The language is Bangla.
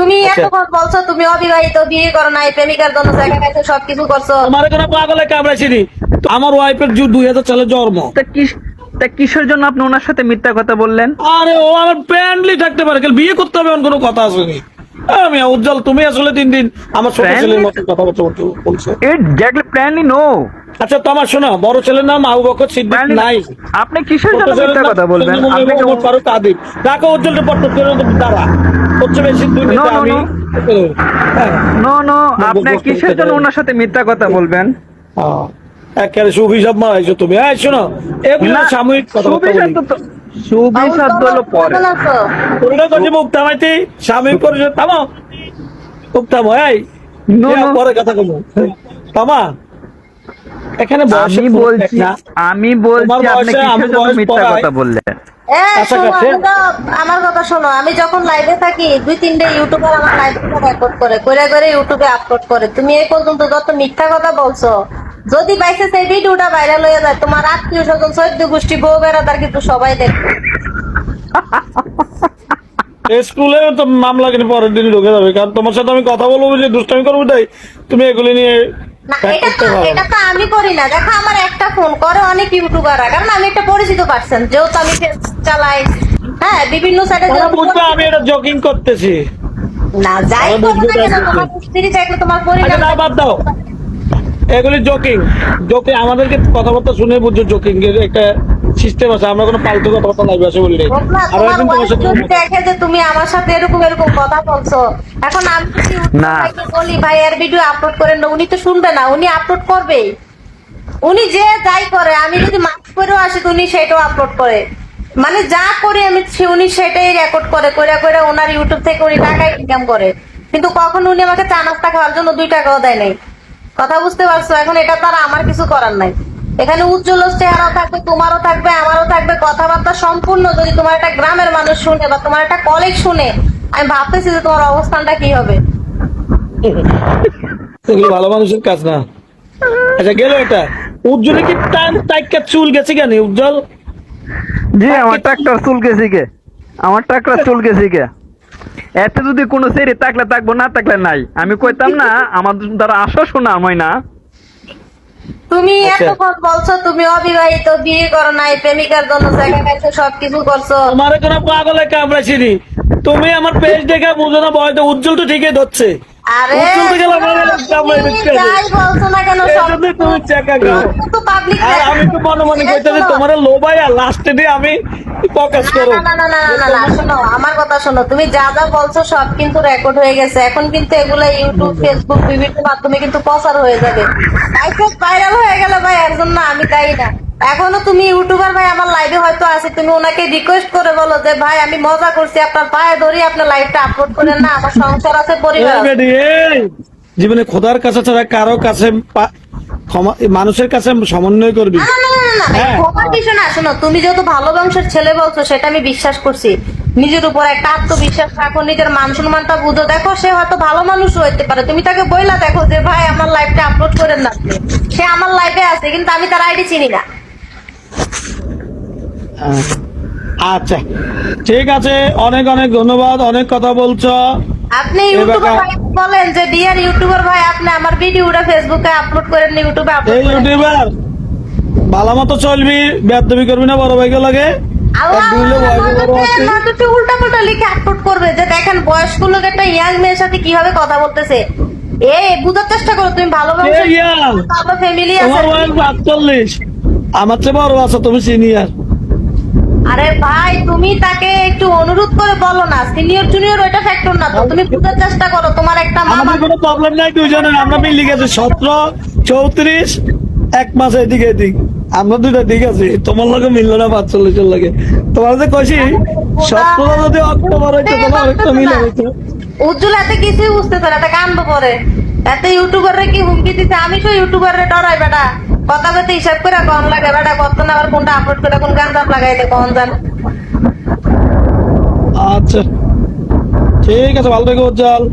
তুমি আচ্ছা। এতক্ষণ বলছো তুমি অবিবাহিত, বিয়ে করো নাই, প্রেমিকার জন্য জায়গা পাইছো, সবকিছু করছো। আমার কোনো পাগলে কামড়াইছিনি। আমার ওয়াইফের 2000 সালে জন্ম। তা কিসের জন্য আপনি ওনার সাথে মিথ্যা কথা বললেন? আরে ও আমার ফ্রেন্ডলি থাকতে পারে, কিন্তু বিয়ে করতে হবে এমন কোনো কথা আসেনি। আমি উজ্জ্বল, তুমি আসলে দিন দিন আমার ছোট Friendly? ছেলের মতো কথা বলছো। Exactly plainly no. আচ্ছা তোমার শোনো, বড় ছেলের নাম আবু বকর সিদ্দিক নাই। আপনি কিসের ছোট জন্য ছেলের মিথ্যা নাম কথা বলবেন? আপনি ওমর ফারুক আদিব। ডাকো উজ্জ্বলটা পড়তে দ্বারা হচ্ছে বেশি নো দুনিয়াতে নো আমি। নো হ্যাঁ, নো নো, আপনি বকর কিসের জন্য ওনার সাথে মিথ্যা কথা বলবেন? হ্যাঁ। একেবারে সুবিশাপ মারাইছো তুমি। এই শোনো, এগুলো না, সাময়িক কথাবার্তা বলি। সুবিসাদ্য হলো পরে। কেমন আছো? তোমরা করছে মুখ থামাইতে সাময়িক পরিষদ থামো, মুখ থামো। এই নো এ নো, পরে কথা বলবো, থামা। এখানে বয়সের কোনো fact না। আমি তোমার বলছি আপনি বয়সে আমার কিসের জন্য বয়স মিথ্যা পড়ায়। কথা বললেন? শোনো, কাছাকাছি। আমি তো আমার কথা শোনো, আমি যখন লাইভে থাকি 2-3টে ইউটিউবার আমার লাইভে রেকর্ড করে করে করে ইউটিউবে আপলোড করে। তুমি এই পর্যন্ত যত মিথ্যা কথা বলছো, যদি বাইসে সেই ভিডিওটা ভাইরাল হয়ে যায়, তোমার আত্মীয় স্বজন, চৈদ্দ গোষ্ঠী, বউ বেড়াদার কিন্তু সবাই দেখবে। স্কুলে তো মামলা কিন্তু পরের দিন ঢুকে যাবে, কারণ তোমার সাথে আমি কথা বলবো যে দুষ্টামি করবো, তাই তুমি এগুলি নিয়ে না, fact এটা করতে তো পারো এটা না। তো আমি করি না। দেখো, আমার একটা ফোন করে অনেক ইউটিউবাররা, কারণ আমি একটা পরিচিত পার্সন, যেহেতু আমি ফেসবুক চালাই। হ্যাঁ, বিভিন্ন সাইটে তারা বুঝবে আমি এটা জগিং করতেছি। না যাই আমি করো বুঝবো না কেন, তাই তোমার বুঝবো। স্ত্রী চাইলে তোমার আচ্ছা পরিবার না, বাদ দাও, এগুলি জোকিং। জোকিং আমাদেরকে কথাবার্তা শুনে বুঝছো, জোকিং এর একটা সিস্টেম আছে। আমরা কোনো পাল্টু কথাবার্তা লাইভে আসে বলি নাই। হোক না, আর তোমার একদিন তোমার ওয়াইফ সাথে যদি দেখে যে তুমি আমার সাথে এরকম এরকম কথা বলছো, এখন আমি যদি না। ভাইকে বলি ভাই এর ভিডিও আপলোড করেন না, উনি তো শুনবে না, উনি আপলোড করবে। উনি যে যাই করে, আমি যদি মাস্ক করেও আসি তো উনি সেটাও আপলোড করে। মানে যা করি আমি উনি সেটাই রেকর্ড করে করে করে ওনার ইউটিউব থেকে উনি টাকা ইনকাম করে। কিন্তু কখন উনি আমাকে চা নাস্তা খাওয়ার জন্য 2 টাকাও দেয় নাই। কথা বুঝতে পারছো? এখন এটা তারা আমার কিছু করার নাই। এখানে উজ্জ্বল চেহারাও থাকবে, তোমারও থাকবে, আমারও থাকবে। কথাবার্তা সম্পূর্ণ যদি তোমার একটা গ্রামের মানুষ শুনে বা তোমার একটা কলিগ শুনে, আমি ভাবতেছি যে তোমার অবস্থানটা কি হবে। এগুলো ভালো মানুষের কাজ না। আচ্ছা গেল এটা। উজ্জ্বলে কি টাইম টাইকা চুল গেছে কেন উজ্জ্বল? জি, আমার ট্রাক্টর চুলকেছি কে, আমার ট্রাক্টর চুলকেছি কে। এতে যদি কোনো সেরি থাকলে থাকবো, না থাকলে নাই। আমি কইতাম না আমার দ্বারা আসো শোনা হয় না। তুমি আচ্ছা। এতক্ষণ বলছো তুমি অবিবাহিত, বিয়ে করো নাই, প্রেমিকার জন্য জায়গা পাইছো, সবকিছু করছো। তোমার কোনো পাগলে কামড়াইছিনি। তুমি আমার পেজ দেখে বুঝো না, বয়টা উজ্জ্বল তো ঠিকই ধরছে। আরে উজ্জ্বল থেকে আমার কামড়াই তুমি দিচ্ছে। যাই বলছো না কেন, এই সব জন্য তুমি চেকা খাও। তো পাবলিক। আর আমি তো মনে মনে কইতেছি তোমার লোভাই, আর লাস্টে দিয়ে আমি প্রকাশ করো। না না না না না না, শোনো আমার কথা শোনো। তুমি যা যা বলছো সব কিন্তু রেকর্ড হয়ে গেছে। এখন কিন্তু এগুলা ইউটিউব, ফেসবুক, বিভিন্ন মাধ্যমে কিন্তু প্রচার হয়ে যাবে। ভাইরাল হয়ে গেল ভাই, এর জন্য আমি দায়ী না। এখনো তুমি ইউটিউবার ভাই আমার লাইভে হয়তো আছে, তুমি ওনাকে রিকোয়েস্ট করে বলো যে ভাই আমি মজা করছি, আপনার পায়ে ধরি, আপনার লাইভটা আপলোড করেন না, আমার সংসার আছে, পরিবার এই আছে। বেডি, এই জীবনে খোদার কাছে ছাড়া কারো কাছে মানুষের কাছে সমন্বয় করবি। না না না না না ভাই, হ্যাঁ। খোকার বিষয় না। শোনো, তুমি যেহেতু ভালো বংশের ছেলে বলছো, সেটা আমি বিশ্বাস করছি। নিজের উপর একটা আত্মবিশ্বাস রাখো, নিজের মান সম্মানটা বুঝো। দেখো সে হয়তো ভালো মানুষ হইতে পারে, তুমি তাকে বইলা দেখো যে ভাই আমার লাইফটা আপলোড করেন না আপনি। সে আমার লাইফে আছে, কিন্তু আমি তার আইডি চিনি না। আচ্ছা ঠিক আছে, অনেক অনেক ধন্যবাদ, অনেক কথা বলছো। আপনি এবার ইউটিউবার ভাই বলেন যে ডিয়ার ইউটিউবার ভাই, আপনি আমার ভিডিওটা ফেসবুকে আপলোড করেন, ইউটিউবে আপলোড এই করেন। ইউটিউবার ভালো মতো চলবি, বেদবি করবি না, বড় ভাইকে লাগে। আল্লাহ এক দুইলে বয়সে বড় আছি। নয়তো উল্টা পাল্টা লিখে আপলোড করবে যে দেখেন বয়স্ক লোক একটা ইয়াং মেয়ের সাথে কিভাবে কথা বলতেছে। বুঝার চেষ্টা করো, তুমি ভালো বংশের, এই ইয়াং, ভালো ফ্যামিলি আছে। তোমার বয়স 48, আমার চেয়ে বড় আছো তুমি, সিনিয়র। আরে ভাই, তুমি তাকে একটু অনুরোধ করে বলো না, সিনিয়র জুনিয়র ওইটা ফ্যাক্টর না তো। তুমি বুঝার চেষ্টা করো, তোমার একটা মামা। আমাদের কোনো প্রবলেম নাই দুইজনের, আমরা মিলে গেছি 17, 34, এক মাস এদিকে এদিক, আমরা দুইটা ঠিক আছে। তোমার লগে মিললো না 45 লাগে। তোমার যে কইছি 17 যদি অক্টোবর হইতো তাহলে অনেকটা মিলে হইতো। উজ্জ্বল এতে কিছুই বুঝতেছে না, এটা কান্দো পরে। এতে ইউটিউবাররা কি হুমকি দিচ্ছে, আমি তো ইউটিউবাররা ডরাই বেটা। কথা বলতে হিসাব করে কম লাগে বেটা, কত না আবার কোনটা আপলোড করে কোন গান টান লাগাই দে কখন জান। আচ্ছা ঠিক আছে, ভালো থেকো উজ্জ্বল।